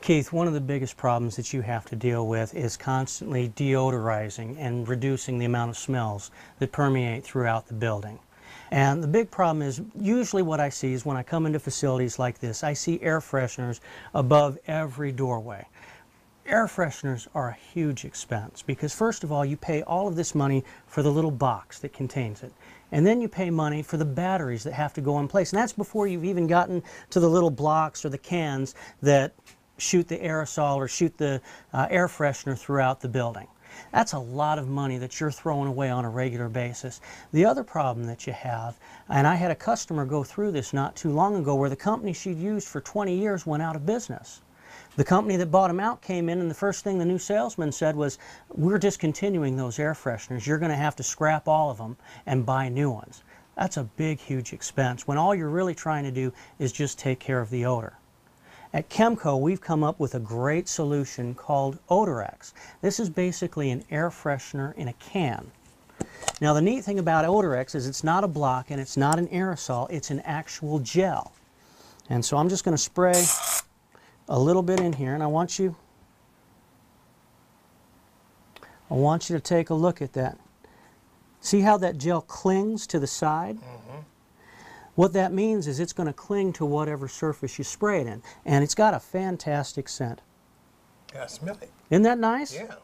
Keith, one of the biggest problems that you have to deal with is constantly deodorizing and reducing the amount of smells that permeate throughout the building. And the big problem is, usually what I see is when I come into facilities like this, I see air fresheners above every doorway. Air fresheners are a huge expense because, first of all, you pay all of this money for the little box that contains it. And then you pay money for the batteries that have to go in place. And that's before you've even gotten to the little blocks or the cans that shoot the aerosol or shoot the air freshener throughout the building. That's a lot of money that you're throwing away on a regular basis. The other problem that you have, and I had a customer go through this not too long ago where the company she'd used for 20 years went out of business. The company that bought them out came in, and the first thing the new salesman said was, "We're discontinuing those air fresheners. You're going to have to scrap all of them and buy new ones." That's a big, huge expense when all you're really trying to do is just take care of the odor. At Chemco, we've come up with a great solution called Odor-X. This is basically an air freshener in a can. Now, the neat thing about Odor-X is it's not a block and it's not an aerosol, it's an actual gel. And so I'm just going to spray a little bit in here, and I want you to take a look at that. See how that gel clings to the side? Mm-hmm. What that means is it's going to cling to whatever surface you spray it in, and it's got a fantastic scent. Yeah, I smell it. Isn't that nice? Yeah.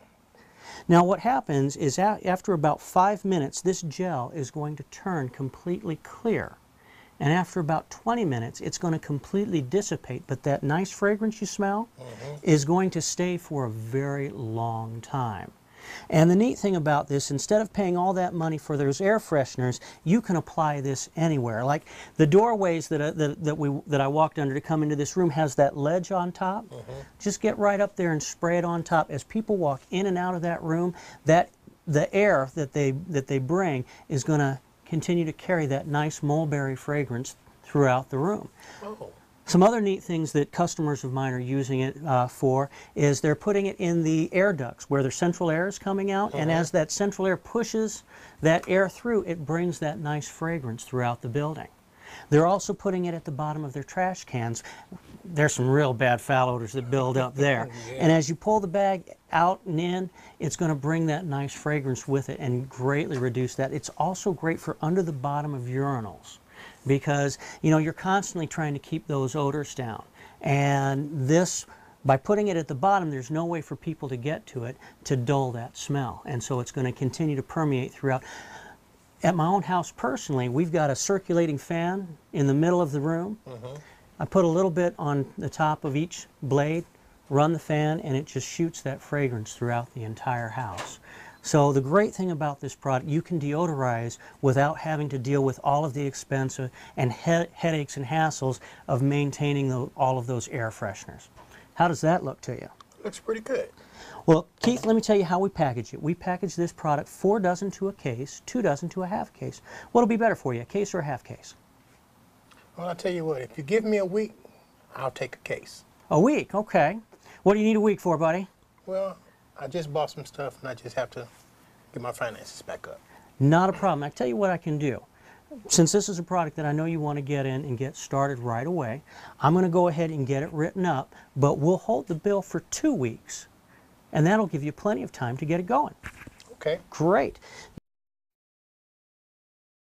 Now what happens is after about 5 minutes, this gel is going to turn completely clear. And after about 20 minutes, it's going to completely dissipate, but that nice fragrance you smell is going to stay for a very long time. And the neat thing about this, instead of paying all that money for those air fresheners, you can apply this anywhere. Like the doorways that I walked under to come into this room has that ledge on top. Just get right up there and spray it on top. As people walk in and out of that room, the air that they bring is going to continue to carry that nice mulberry fragrance throughout the room. Oh. Some other neat things that customers of mine are using it for is they're putting it in the air ducts where their central air is coming out, and as that central air pushes that air through, it brings that nice fragrance throughout the building. They're also putting it at the bottom of their trash cans. There's some real bad foul odors that build up there. Yeah. And as you pull the bag out and in, it's going to bring that nice fragrance with it and greatly reduce that. It's also great for under the bottom of urinals because, you know, you're constantly trying to keep those odors down. And this, by putting it at the bottom, there's no way for people to get to it to dull that smell. And so it's going to continue to permeate throughout. At my own house personally, we've got a circulating fan in the middle of the room. I put a little bit on the top of each blade, run the fan, and it just shoots that fragrance throughout the entire house. So the great thing about this product, you can deodorize without having to deal with all of the expense and headaches and hassles of maintaining all of those air fresheners. How does that look to you? Looks pretty good. Well, Keith, let me tell you how we package it. We package this product 4 dozen to a case, 2 dozen to a half case. What'll be better for you, a case or a half case? Well, I'll tell you what, if you give me a week, I'll take a case. A week, okay. What do you need a week for, buddy? Well, I just bought some stuff and I just have to get my finances back up. Not a problem. I tell you what I can do. Since this is a product that I know you want to get in and get started right away, I'm going to go ahead and get it written up, but we'll hold the bill for 2 weeks. And that'll give you plenty of time to get it going. Okay. Great.